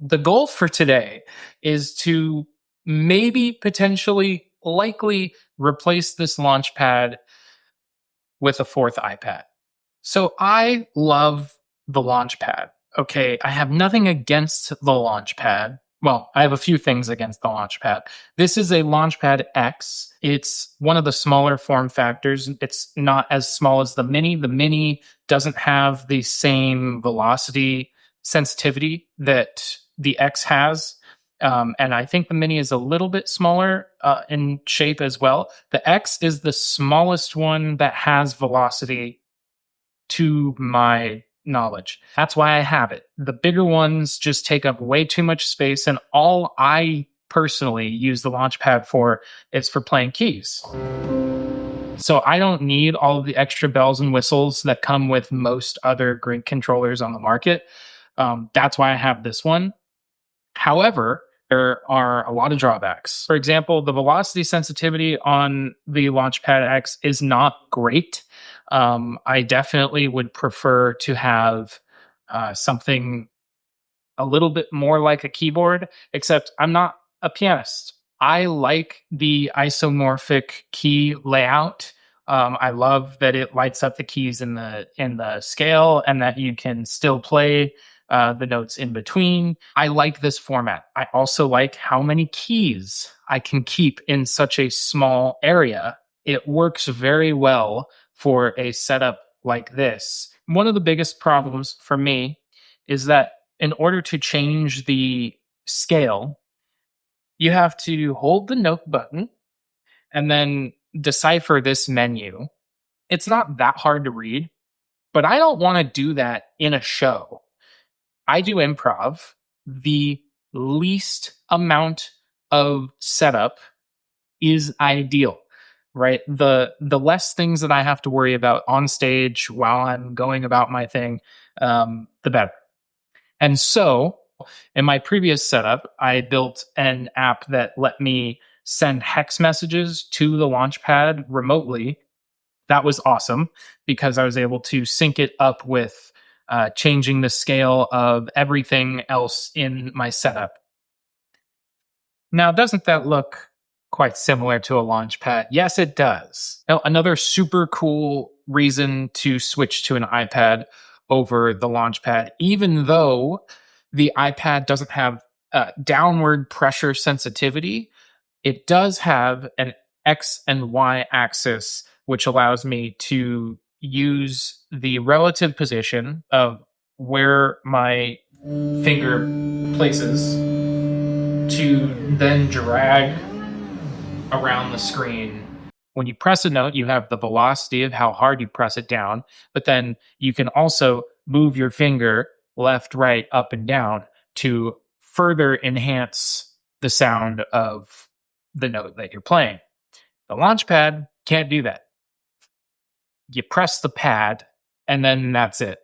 The goal for today is to maybe potentially likely replace this Launchpad with a fourth iPad. So I love the Launchpad. Okay, I have nothing against the Launchpad. Well, I have a few things against the Launchpad. This is a Launchpad X. It's one of the smaller form factors. It's not as small as the Mini. The Mini doesn't have the same velocity sensitivity that the X has. And I think the Mini is a little bit smaller in shape as well. The X is the smallest one that has velocity to my knowledge. That's why I have it. The bigger ones just take up way too much space, and all I personally use the Launchpad for is for playing keys. So I don't need all of the extra bells and whistles that come with most other grid controllers on the market. That's why I have this one. However, there are a lot of drawbacks. For example, the velocity sensitivity on the Launchpad X is not great. I definitely would prefer to have something a little bit more like a keyboard, except I'm not a pianist. I like the isomorphic key layout. I love that it lights up the keys in the scale and that you can still play the notes in between. I like this format. I also like how many keys I can keep in such a small area. It works very well for a setup like this. One of the biggest problems for me is that in order to change the scale, you have to hold the note button and then decipher this menu. It's not that hard to read, but I don't want to do that in a show. I do improv. The least amount of setup is ideal, right? The less things that I have to worry about on stage while I'm going about my thing, the better. And so in my previous setup, I built an app that let me send hex messages to the Launchpad remotely. That was awesome because I was able to sync it up with changing the scale of everything else in my setup. Now, doesn't that look quite similar to a Launchpad? Yes, it does. Now, another super cool reason to switch to an iPad over the Launchpad, even though the iPad doesn't have downward pressure sensitivity, it does have an X and Y axis, which allows me to use the relative position of where my finger places to then drag around the screen. When you press a note, you have the velocity of how hard you press it down, but then you can also move your finger left, right, up, and down to further enhance the sound of the note that you're playing. The Launchpad can't do that. You press the pad, and then that's it.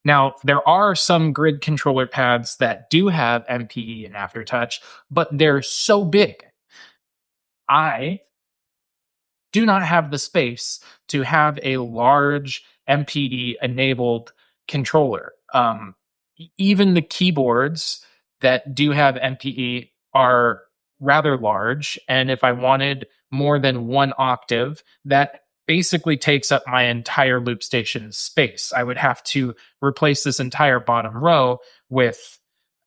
Now, there are some grid controller pads that do have MPE and Aftertouch, but they're so big. I do not have the space to have a large MPE enabled controller. Even the keyboards that do have MPE are rather large. And if I wanted more than one octave, that basically takes up my entire loop station space. I would have to replace this entire bottom row with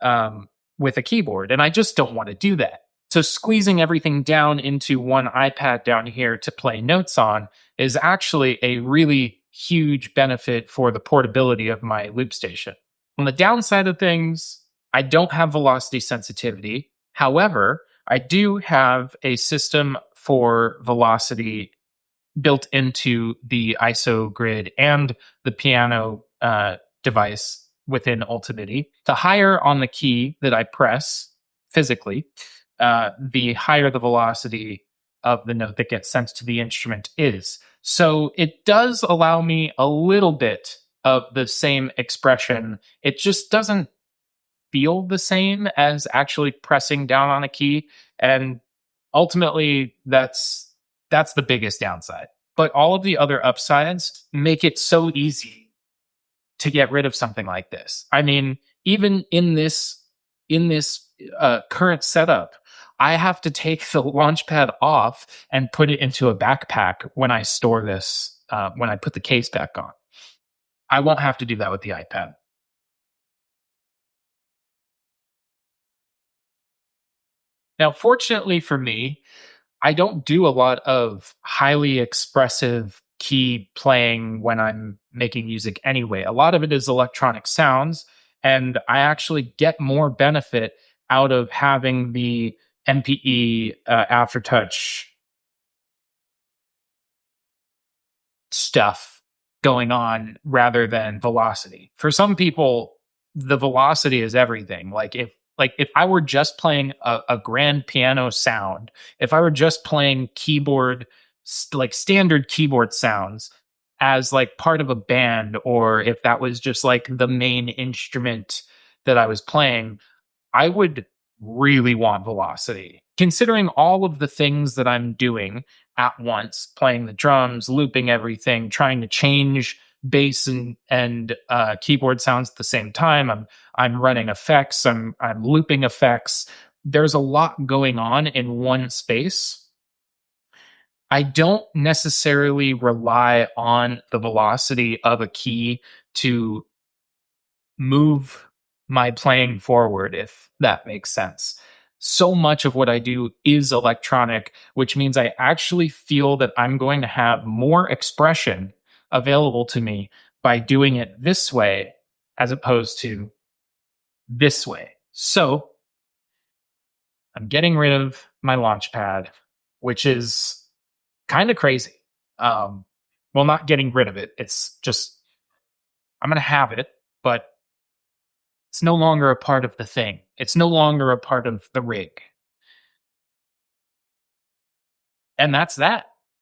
a keyboard. And I just don't want to do that. So squeezing everything down into one iPad down here to play notes on is actually a really huge benefit for the portability of my loop station. On the downside of things, I don't have velocity sensitivity. However, I do have a system for velocity built into the ISO grid and the piano device within Ultimidi. The higher on the key that I press physically, the higher the velocity of the note that gets sent to the instrument is. So it does allow me a little bit of the same expression. It just doesn't feel the same as actually pressing down on a key. And ultimately, that's the biggest downside. But all of the other upsides make it so easy to get rid of something like this. I mean, even in this in this current setup, I have to take the Launchpad off and put it into a backpack when I store this, when I put the case back on. I won't have to do that with the iPad. Now, fortunately for me, I don't do a lot of highly expressive key playing when I'm making music anyway. A lot of it is electronic sounds, and I actually get more benefit out of having the MPE aftertouch stuff going on rather than velocity. For some people, the velocity is everything. Like if I were just playing a grand piano sound, if I were just playing keyboard like standard keyboard sounds as like part of a band, or if that was just like the main instrument that I was playing, I would really want velocity. Considering all of the things that I'm doing at once, playing the drums, looping everything, trying to change bass and keyboard sounds at the same time. I'm running effects, I'm looping effects. There's a lot going on in one space. I don't necessarily rely on the velocity of a key to move my playing forward, if that makes sense. So much of what I do is electronic, which means I actually feel that I'm going to have more expression available to me by doing it this way as opposed to this way. So I'm getting rid of my Launchpad, which is kind of crazy. Um, well, not getting rid of it. It's just, I'm going to have it, but it's no longer a part of the thing. It's no longer a part of the rig. And that's that.